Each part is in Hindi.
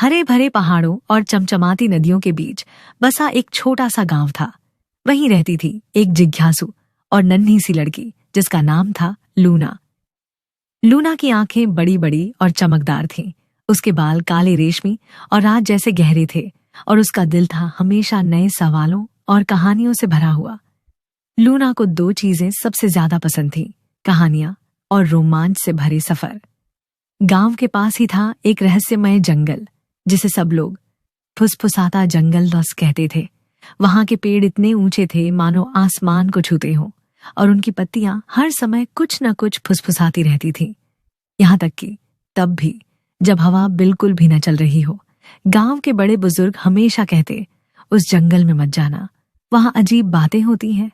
हरे भरे पहाड़ों और चमचमाती नदियों के बीच बसा एक छोटा सा गांव था। वहीं रहती थी एक जिज्ञासु और नन्ही सी लड़की जिसका नाम था लूना। लूना की आंखें बड़ी बड़ी और चमकदार थीं। उसके बाल काले रेशमी और रात जैसे गहरे थे और उसका दिल था हमेशा नए सवालों और कहानियों से भरा हुआ। लूना को दो चीजें सबसे ज्यादा पसंद थीं, कहानियां और रोमांच से भरे सफर। गांव के पास ही था एक रहस्यमय जंगल जिसे सब लोग फुसफुसाता जंगल रस कहते थे। वहां के पेड़ इतने ऊंचे थे मानो आसमान को छूते हों और उनकी पत्तियां हर समय कुछ न कुछ फुसफुसाती रहती थीं। यहां तक कि तब भी जब हवा बिल्कुल भी न चल रही हो, गांव के बड़े बुजुर्ग हमेशा कहते, उस जंगल में मत जाना, वहां अजीब बातें होती हैं।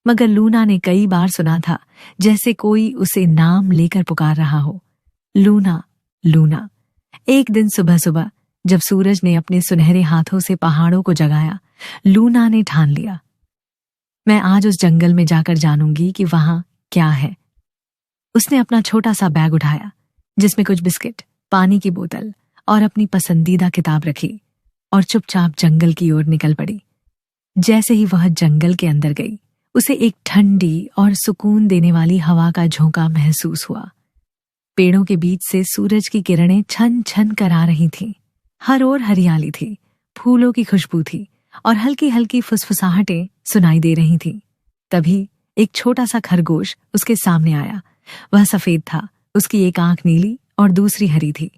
मगर लूना ने कई बार सुना था जैसे कोई उसे नाम लेकर पुकार रहा हो, लूना लूना। एक दिन सुबह सुबह जब सूरज ने अपने सुनहरे हाथों से पहाड़ों को जगाया, लूना ने ठान लिया, मैं आज उस जंगल में जाकर जानूंगी कि वहां क्या है। उसने अपना छोटा सा बैग उठाया जिसमें कुछ बिस्किट, पानी की बोतल और अपनी पसंदीदा किताब रखी और चुपचाप जंगल की ओर निकल पड़ी। जैसे ही वह जंगल के अंदर गई, उसे एक ठंडी और सुकून देने वाली हवा का झोंका महसूस हुआ। पेड़ों के बीच से सूरज की किरणें छन छन कर आ रही थीं। हर ओर हरियाली थी, फूलों की खुशबू थी और हल्की हल्की फुसफुसाहटें सुनाई दे रही थीं। तभी एक छोटा सा खरगोश उसके सामने आया। वह सफेद था, उसकी एक आंख नीली और दूसरी हरी थी।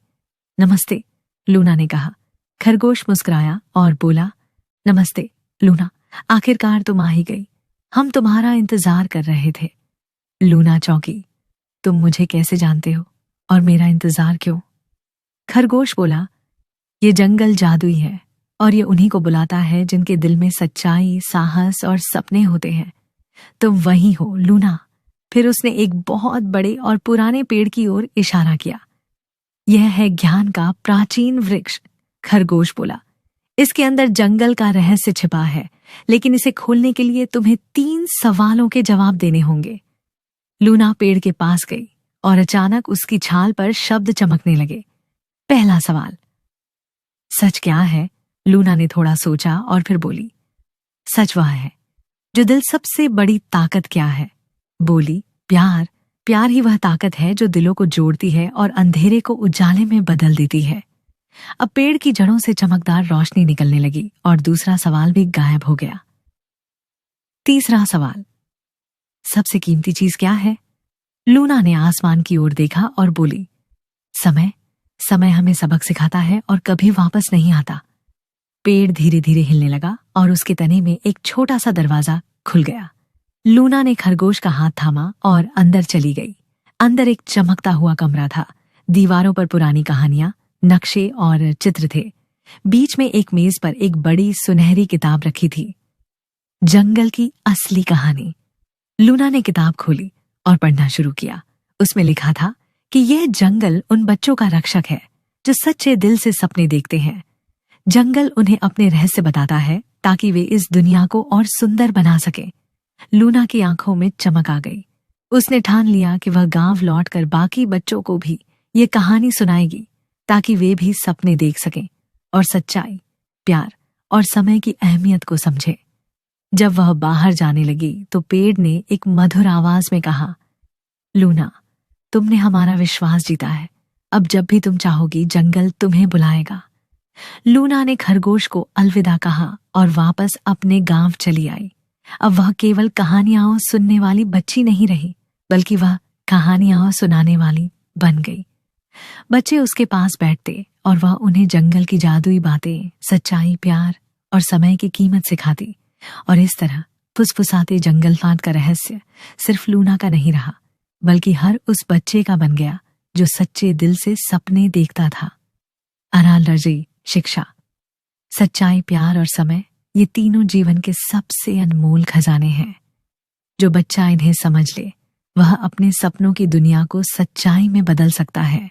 नमस्ते, लूना ने कहा। खरगोश मुस्कुराया और बोला, नमस्ते लूना, आखिरकार तुम आ ही गई। हम तुम्हारा इंतजार कर रहे थे। लूना चौंकी, तुम मुझे कैसे जानते हो और मेरा इंतजार क्यों? खरगोश बोला, ये जंगल जादुई है और ये उन्हीं को बुलाता है जिनके दिल में सच्चाई, साहस और सपने होते हैं। तुम वही हो लूना। फिर उसने एक बहुत बड़े और पुराने पेड़ की ओर इशारा किया। यह है ज्ञान का प्राचीन वृक्ष, खरगोश बोला। इसके अंदर जंगल का रहस्य छिपा है, लेकिन इसे खोलने के लिए तुम्हें 3 सवालों के जवाब देने होंगे। लूना पेड़ के पास गई और अचानक उसकी छाल पर शब्द चमकने लगे। पहला सवाल, सच क्या है? लूना ने थोड़ा सोचा और फिर बोली, सच वह है जो दिल सबसे बड़ी ताकत क्या है? बोली, प्यार। प्यार ही वह ताकत है जो दिलों को जोड़ती है और अंधेरे को उजाले में बदल देती है। अब पेड़ की जड़ों से चमकदार रोशनी निकलने लगी और दूसरा सवाल भी गायब हो गया। तीसरा सवाल, सबसे कीमती चीज क्या है? लूना ने आसमान की ओर देखा और बोली, समय। समय हमें सबक सिखाता है और कभी वापस नहीं आता। पेड़ धीरे धीरे हिलने लगा और उसके तने में एक छोटा सा दरवाजा खुल गया। लूना ने खरगोश का हाथ थामा और अंदर चली गई। अंदर एक चमकता हुआ कमरा था। दीवारों पर पुरानी कहानियां, नक्शे और चित्र थे। बीच में एक मेज पर एक बड़ी सुनहरी किताब रखी थी, जंगल की असली कहानी। लूना ने किताब खोली और पढ़ना शुरू किया। उसमें लिखा था कि यह जंगल उन बच्चों का रक्षक है जो सच्चे दिल से सपने देखते हैं। जंगल उन्हें अपने रहस्य बताता है ताकि वे इस दुनिया को और सुंदर बना सकें। लूना की आंखों में चमक आ गई। उसने ठान लिया कि वह गांव लौटकर बाकी बच्चों को भी ये कहानी सुनाएगी ताकि वे भी सपने देख सकें और सच्चाई, प्यार और समय की अहमियत को समझें। जब वह बाहर जाने लगी तो पेड़ ने एक मधुर आवाज में कहा, लूना, तुमने हमारा विश्वास जीता है। अब जब भी तुम चाहोगी जंगल तुम्हें बुलाएगा। लूना ने खरगोश को अलविदा कहा और वापस अपने गांव चली आई। अब वह केवल कहानियां सुनने वाली बच्ची नहीं रही, बल्कि वह कहानियां सुनाने वाली बन गई। बच्चे उसके पास बैठते और वह उन्हें जंगल की जादुई बातें, सच्चाई, प्यार और समय की कीमत सिखाती। और इस तरह फुसफुसाते जंगल फांद का रहस्य सिर्फ लूना का नहीं रहा, बल्कि हर उस बच्चे का बन गया जो सच्चे दिल से सपने देखता था। अनालर्जी, शिक्षा, सच्चाई, प्यार और समय, ये तीनों जीवन के सबसे अनमोल खजाने हैं। जो बच्चा इन्हें समझ ले, वह अपने सपनों की दुनिया को सच्चाई में बदल सकता है।